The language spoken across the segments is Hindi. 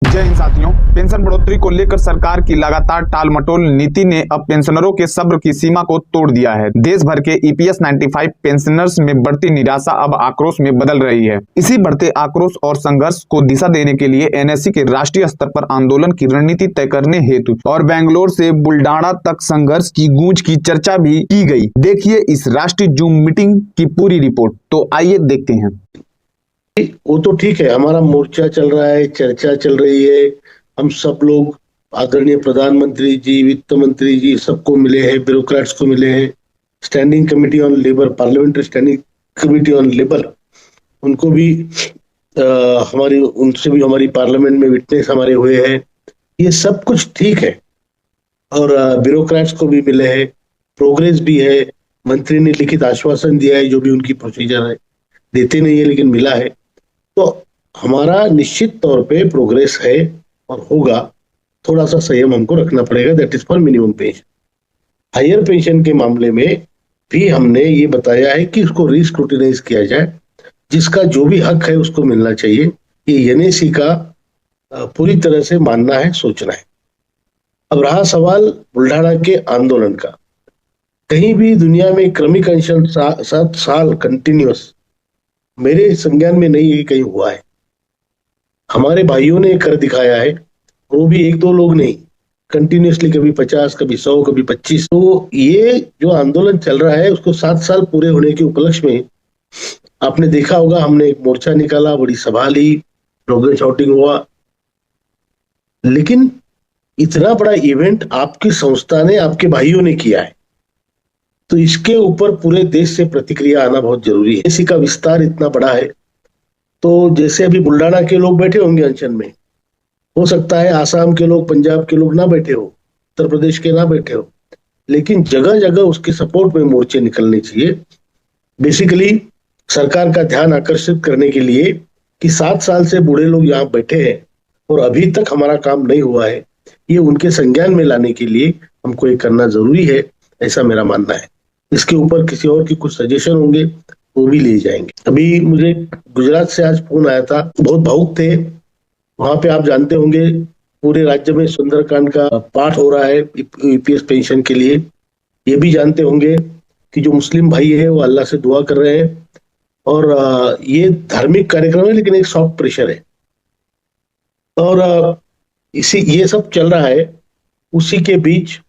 जय हिंद साथियों। पेंशन बढ़ोतरी को लेकर सरकार की लगातार टालमटोल नीति ने अब पेंशनरों के सब्र की सीमा को तोड़ दिया है। देश भर के ईपीएस 95 पेंशनर्स में बढ़ती निराशा अब आक्रोश में बदल रही है। इसी बढ़ते आक्रोश और संघर्ष को दिशा देने के लिए एनएससी के राष्ट्रीय स्तर पर आंदोलन की रणनीति तय करने हेतु और बेंगलोर से बुल्डाना तक संघर्ष की गूंज की चर्चा भी की गई। देखिए इस राष्ट्रीय जूम मीटिंग की पूरी रिपोर्ट। तो आइए देखते हैं। वो तो ठीक है, हमारा मोर्चा चल रहा है, चर्चा चल रही है। हम सब लोग आदरणीय प्रधानमंत्री जी, वित्त मंत्री जी सबको मिले हैं, ब्यूरोक्रेट्स को मिले हैं, standing committee on labour, parliamentary standing committee on labour, उनको भी उनसे भी हमारी पार्लियामेंट में विटनेस हमारे हुए हैं। ये सब कुछ ठीक है और ब्यूरोक्रेट्स को भी मिले हैं, प्रोग्रेस भी है। मंत्री ने लिखित आश्वासन दिया है, जो भी उनकी प्रोसीजर है, देते नहीं है लेकिन मिला है। तो हमारा निश्चित तौर पे प्रोग्रेस है और होगा। थोड़ा सा संयम हमको रखना पड़ेगा, that is for minimum pension. Higher pension के मामले में भी हमने ये बताया है कि उसको रीस्क्रूटिनाइज किया जाए, जिसका जो भी हक है उसको मिलना चाहिए। ये एनएसी का पूरी तरह से मानना है, सोचना है। अब रहा सवाल बुल्ढाना के आंदोलन का। कहीं भी दुनिया में क्रमिक अनशन 7 साल कंटिन्यूअस मेरे संज्ञान में नहीं है, कहीं हुआ है। हमारे भाइयों ने कर दिखाया है, वो भी 1-2 लोग नहीं, कंटिन्यूअसली कभी 50, कभी 100, कभी 25। तो ये जो आंदोलन चल रहा है उसको 7 साल पूरे होने के उपलक्ष्य में आपने देखा होगा, हमने एक मोर्चा निकाला, बड़ी सभा ली, स्लोगन शाउटिंग हुआ। लेकिन इतना बड़ा इवेंट आपकी संस्था ने, आपके भाइयों ने किया है, तो इसके ऊपर पूरे देश से प्रतिक्रिया आना बहुत जरूरी है। इसी का विस्तार इतना बड़ा है, तो जैसे अभी बुल्डाना के लोग बैठे होंगे अनशन में, हो सकता है आसाम के लोग, पंजाब के लोग ना बैठे हो, उत्तर प्रदेश के ना बैठे हो, लेकिन जगह जगह उसके सपोर्ट में मोर्चे निकलने चाहिए। बेसिकली सरकार का ध्यान आकर्षित करने के लिए कि 7 साल से बूढ़े लोग यहाँ बैठे हैं और अभी तक हमारा काम नहीं हुआ है, ये उनके संज्ञान में लाने के लिए हमको ये करना जरूरी है, ऐसा मेरा मानना है। इसके ऊपर किसी और की कुछ सजेशन होंगे वो भी ले जाएंगे। अभी मुझे गुजरात से आज फोन आया था, बहुत भावुक थे। वहां पे आप जानते होंगे पूरे राज्य में सुंदरकांड का पाठ हो रहा है ईपीएस पेंशन के लिए। ये भी जानते होंगे कि जो मुस्लिम भाई है वो अल्लाह से दुआ कर रहे हैं और ये धार्मिक कार्यक्रम है लेकिन एक सॉफ्ट प्रेशर है और ये सब चल रहा है। उसी के बीच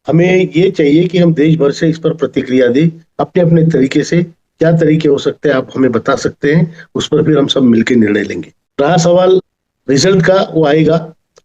हमें ये चाहिए कि हम देश भर से इस पर प्रतिक्रिया दें अपने अपने तरीके से। क्या तरीके हो सकते हैं आप हमें बता सकते हैं, उस पर फिर हम सब मिलकर निर्णय लेंगे। रहा सवाल रिजल्ट का, वो आएगा,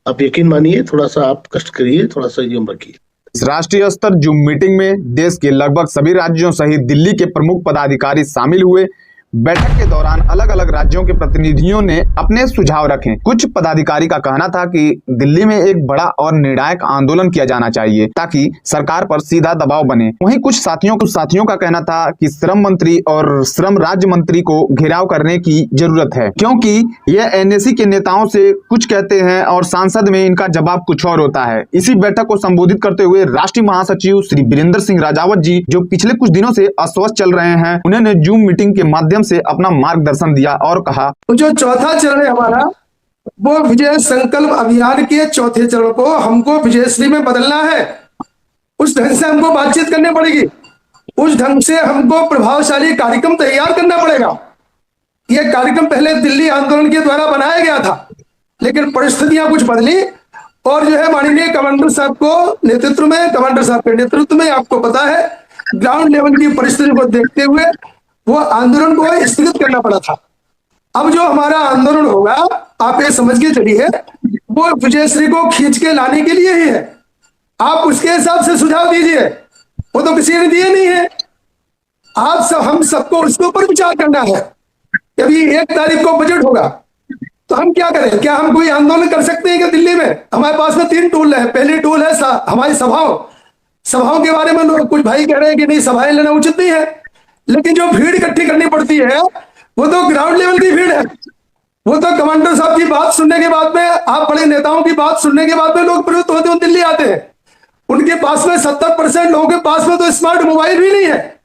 आप यकीन मानिए। थोड़ा सा आप कष्ट करिए, थोड़ा सा संयम रखिए। इस राष्ट्रीय स्तर जूम मीटिंग में देश के लगभग सभी राज्यों सहित दिल्ली के प्रमुख पदाधिकारी शामिल हुए। बैठक के दौरान अलग अलग राज्यों के प्रतिनिधियों ने अपने सुझाव रखे। कुछ पदाधिकारी का कहना था कि दिल्ली में एक बड़ा और निर्णायक आंदोलन किया जाना चाहिए ताकि सरकार पर सीधा दबाव बने। वहीं कुछ साथियों का कहना था कि श्रम मंत्री और श्रम राज्य मंत्री को घेराव करने की जरूरत है, क्योंकि यह एनएसी के नेताओं से कुछ कहते हैं और सांसद में इनका जवाब कुछ और होता है। इसी बैठक को संबोधित करते हुए राष्ट्रीय महासचिव श्री वीरेंद्र सिंह राजावत जी, जो पिछले कुछ दिनों से अस्वस्थ चल रहे हैं, उन्होंने जूम मीटिंग के माध्यम से अपना मार्गदर्शन दिया और कहा, जो चौथा चरण है हमारा, वो विजय संकल्प अभियान के चौथे चरण को हमको विजयश्री में बदलना है। उस ढंग से हमको बातचीत करनी पड़ेगी, उस ढंग से हमको प्रभावशाली कार्यक्रम तैयार करना पड़ेगा। यह कार्यक्रम पहले दिल्ली आंदोलन के द्वारा बनाया गया था, लेकिन परिस्थितियां कुछ बदली और जो है माननीय कमांडर साहब को नेतृत्व में, कमांडर साहब के नेतृत्व में, आपको पता है ग्राउंड लेवल की परिस्थिति को देखते हुए वो आंदोलन को स्थगित करना पड़ा था। अब जो हमारा आंदोलन होगा, आप ये समझ के चलिए, वो विजयश्री को खींच के लाने के लिए ही है। आप उसके हिसाब से सुझाव दीजिए, वो तो किसी ने दिए नहीं है। आप सब, हम सबको उसके ऊपर विचार करना है। अभी 1 तारीख को बजट होगा तो हम क्या करें? क्या हम कोई आंदोलन कर सकते हैं कि दिल्ली में? हमारे पास में 3 टूल है। पहली टूल है हमारी सभाओं के बारे में लोग कुछ भाई कह रहे हैं कि नहीं, सभाएं लेना उचित नहीं है, लेकिन जो भीड़ इकट्ठी करनी पड़ती है वो तो ग्राउंड लेवल की भीड़ है। वो तो कमांडर साहब की बात सुनने के बाद में, आप बड़े नेताओं की बात सुनने के बाद में लोग प्रवृत्त होते हुए दिल्ली आते हैं। उनके पास में 70% लोगों के पास में तो स्मार्ट मोबाइल भी नहीं है,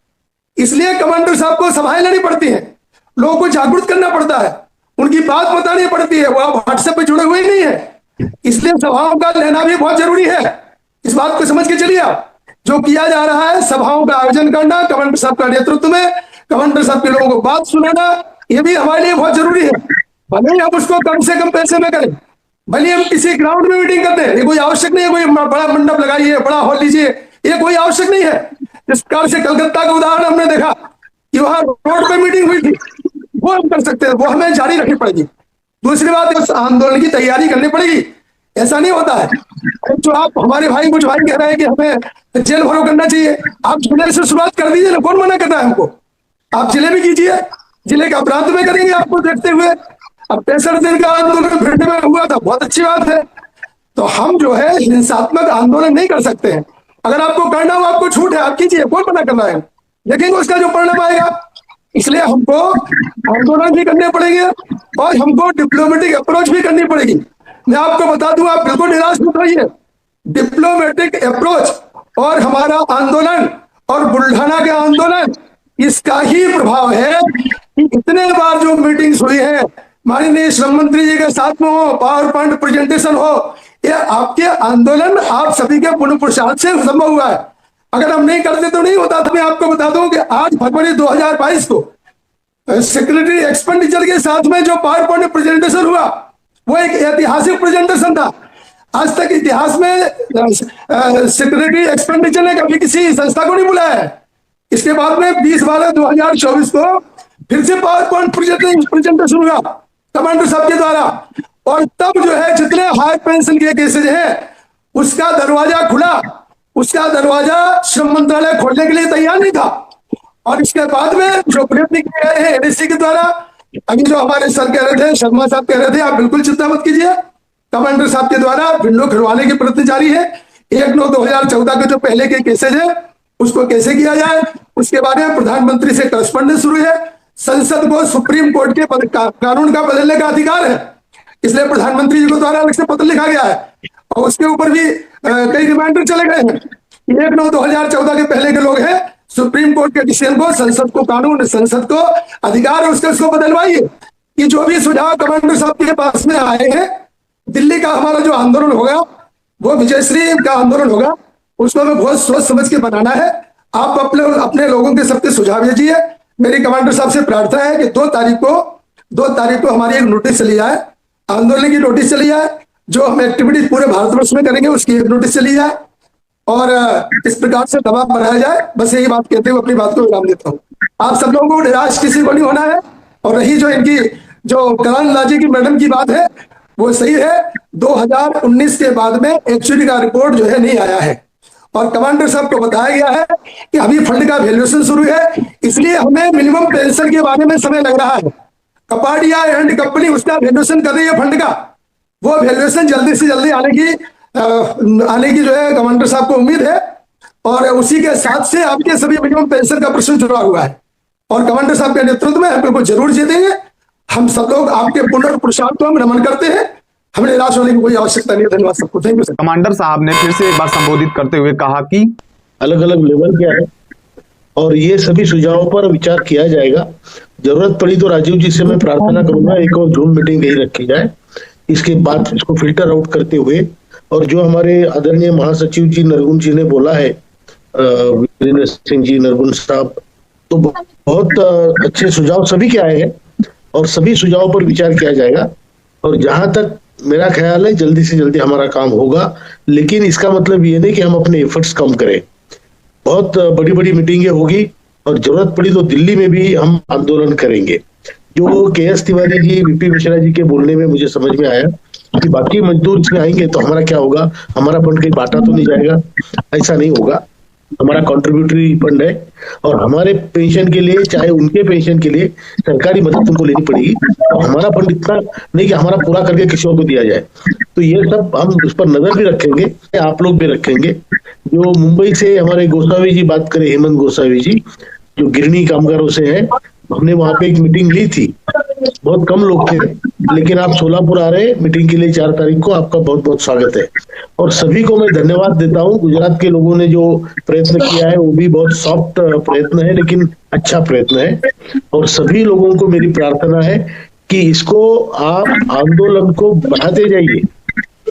इसलिए कमांडर साहब को सभाएं लेनी पड़ती हैं, लोगों को जागरूक करना पड़ता है, उनकी बात बतानी पड़ती है, वो आप व्हाट्सएप पे जुड़े हुए ही नहीं है। इसलिए सभाओं का लेना भी बहुत जरूरी है। इस बात को समझ के चलिए। आप जो किया जा रहा है, सभाओं का आयोजन करना कमांडर साहब का नेतृत्व में, कमांडर साहब के लोगों को बात सुनाना, ये भी हमारे लिए बहुत जरूरी है। भले ही हम उसको कम से कम पैसे में करें, भले हम किसी ग्राउंड में मीटिंग करते हैं, ये कोई आवश्यक नहीं है कोई बड़ा मंडप लगाइए, बड़ा हॉल लीजिए, ये कोई आवश्यक नहीं है। जिस प्रकार से कलकत्ता का उदाहरण हमने देखा कि वहां रोड पे मीटिंग हुई थी, वो हम कर सकते हैं, वो हमें जारी रखनी पड़ेगी। दूसरी बात, इस आंदोलन की तैयारी करनी पड़ेगी। ऐसा नहीं होता है जो आप हमारे भाई कुछ भाई कह रहे हैं कि हमें जेल भरो करना चाहिए, आप जिले से शुरुआत कर दीजिए ना, कौन मना कर रहा है हमको? आप जिले में कीजिए, जिले का प्रांत में करेंगे आपको देखते हुए। अब 65 दिन का आंदोलन भिंड में हुआ था, बहुत अच्छी बात है। तो हम जो है हिंसात्मक आंदोलन नहीं कर सकते हैं। अगर आपको करना हो, आपको छूट है, आप कीजिए, कौन मना कर रहा है? देखेंगे उसका जो परिणाम आएगा। इसलिए हमको आंदोलन भी करने पड़ेंगे और हमको डिप्लोमेटिक अप्रोच भी करनी पड़ेगी। मैं आपको बता दूं, आप बिल्कुल निराश मत होइए। डिप्लोमेटिक अप्रोच और हमारा आंदोलन और बुल्ढाना के आंदोलन, इसका ही प्रभाव है कि इतने बार जो मीटिंग्स हुई है, माननीय श्रम मंत्री जी के साथ में हो, पावर पॉइंट प्रेजेंटेशन हो, ये आपके आंदोलन आप सभी के पुण्य प्रसाद से संभव हुआ है। अगर हम नहीं करते तो नहीं होता था। मैं आपको बता दूं कि आज फरवरी 2022 को सेक्रेटरी एक्सपेंडिचर के साथ में जो पावर पॉइंट प्रेजेंटेशन हुआ, वो एक ऐतिहासिक प्रेजेंटेशन था। आज तक इतिहास में सेक्रेटरी एक्सपेंडिचर ने कभी किसी संस्था को नहीं बुलाया है। इसके बाद में 20/12/2024 को फिर से पावर पॉइंट प्रेजेंटेशन हुआ कमांडर साहब के द्वारा, और तब जो है जितने हाई पेंशन के केसेज हैं, उसका दरवाजा खुला, उसका दरवाजा श्रम मंत्रालय खोलने के लिए तैयार नहीं था। और इसके बाद में जो प्रयत्न किए गए हैं एनएससी के द्वारा, अभी जो हमारे सर कह रहे थे, शर्मा साहब कह रहे थे, आप बिल्कुल चिंता मत कीजिए, कमांडर साहब के द्वारा विंडो खुलवाने की प्रयत्न जारी है। 1/9/2014 के जो पहले के केसेज है, उसको कैसे किया जाए, उसके बारे में प्रधानमंत्री से करस्पॉन्डेंस शुरू है। संसद को सुप्रीम कोर्ट के कानून का बदलने का अधिकार है, इसलिए प्रधानमंत्री जी को द्वारा अलग से पत्र लिखा गया है, और उसके ऊपर भी कई रिमाइंडर चले गए हैं। 1/9/2014 के पहले के लोग हैं, सुप्रीम कोर्ट के डिसीजन को, संसद को कानून, संसद को अधिकार है, उसको बदलवाइए। कि जो भी सुझाव कमांडर साहब के पास में आए हैं, दिल्ली का हमारा जो आंदोलन होगा, वो विजयश्री का आंदोलन होगा, उसको हमें बहुत सोच समझ के बनाना है। आप अपने लोगों के सबके सुझाव भेजिए। मेरी कमांडर साहब से प्रार्थना है कि 2 तारीख को हमारी एक नोटिस चली जाए, आंदोलन की नोटिस चली जाए, जो हम एक्टिविटीज पूरे भारतवर्ष में करेंगे उसकी एक नोटिस चली जाए, और इस प्रकार से दबाव बनाया जाए। बस यही बात कहते हुए अपनी बात को विराम देता हूँ। आप सब लोगों को निराश किसी को नहीं होना है। और रही जो इनकी जो कलान लाजी की मैडम की बात है, वो सही है। 2019 के बाद में एक्चुअली का रिपोर्ट जो है नहीं आया है, और कमांडर साहब को बताया गया है कि अभी फंड का वैल्यूएशन शुरू है, इसलिए हमें मिनिमम पेंशन के बारे में समय लग रहा है। कपाडिया एंड कंपनी उसका वैल्यूएशन कर रही है फंड का, वो वैल्यूएशन जल्दी से जल्दी आने की जो है कमांडर साहब को उम्मीद है। और उसी के साथ से आपके सभी मिनिमम पेंशन का प्रश्न जुड़ा हुआ है, और कमांडर साहब के नेतृत्व में हम को जरूर जीतेंगे। हम सब लोग आपके पुण्य प्रसाद को हम नमन करते हैं, हमें निराश होने की कोई आवश्यकता नहीं है। धन्यवाद सबको, थैंक यू सर। कमांडर साहब ने फिर से एक बार संबोधित करते हुए कहा कि अलग अलग लेवल क्या है, और ये सभी सुझावों पर विचार किया जाएगा। जरूरत पड़ी तो राजीव जी से मैं प्रार्थना करूंगा एक और जूम मीटिंग यही रखी जाए, इसके बाद इसको फिल्टर आउट करते हुए। और जो हमारे आदरणीय महासचिव जी नरगुन जी ने बोला है, वीरेंद्र सिंह जी नरगुन साहब, तो बहुत अच्छे सुझाव सभी के आए हैं, और सभी सुझावों पर विचार किया जाएगा। और जहां तक मेरा ख्याल है जल्दी से जल्दी हमारा काम होगा, लेकिन इसका मतलब ये नहीं कि हम अपने एफर्ट्स कम करें। बहुत बड़ी बड़ी मीटिंगें होगी, और जरूरत पड़ी तो दिल्ली में भी हम आंदोलन करेंगे। जो के.एस. तिवारी जी, वीपी मिश्रा जी के बोलने में मुझे समझ में आया कि बाकी मजदूर इसमें आएंगे तो हमारा क्या होगा, हमारा फंड कहीं बांटा तो नहीं जाएगा। ऐसा नहीं होगा, हमारा कॉन्ट्रीब्यूटरी फंड है, और हमारे पेंशन के लिए, चाहे उनके पेंशन के लिए सरकारी मदद उनको लेनी पड़ेगी। तो हमारा फंड इतना नहीं कि हमारा पूरा करके किसी और को दिया जाए। तो ये सब हम उस पर नजर भी रखेंगे, आप लोग भी रखेंगे। जो मुंबई से हमारे गोसावी जी बात करें, हेमंत गोसावी जी, जो गिरनी कामगारों से है, हमने वहां पे एक मीटिंग ली थी, बहुत कम लोग थे, लेकिन आप सोलापुर आ रहे हैं मीटिंग के लिए 4 तारीख को, आपका बहुत बहुत स्वागत है। और सभी को मैं धन्यवाद देता हूं। गुजरात के लोगों ने जो प्रयत्न किया है, वो भी बहुत सॉफ्ट प्रयत्न है, लेकिन अच्छा प्रयत्न है। और सभी लोगों को मेरी प्रार्थना है कि इसको आप आंदोलन को बढ़ाते जाइए,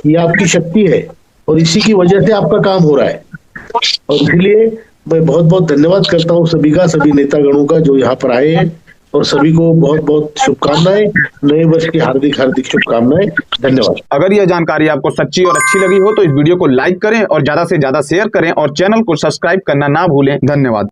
ये आपकी शक्ति है और इसी की वजह से आपका काम हो रहा है। और इसलिए मैं बहुत बहुत धन्यवाद करता हूँ सभी का, सभी नेतागणों का जो यहाँ पर आए हैं, और सभी को बहुत बहुत शुभकामनाएं, नए वर्ष की हार्दिक हार्दिक शुभकामनाएं। धन्यवाद। अगर यह जानकारी आपको सच्ची और अच्छी लगी हो तो इस वीडियो को लाइक करें और ज्यादा से ज्यादा शेयर करें और चैनल को सब्सक्राइब करना ना भूलें। धन्यवाद।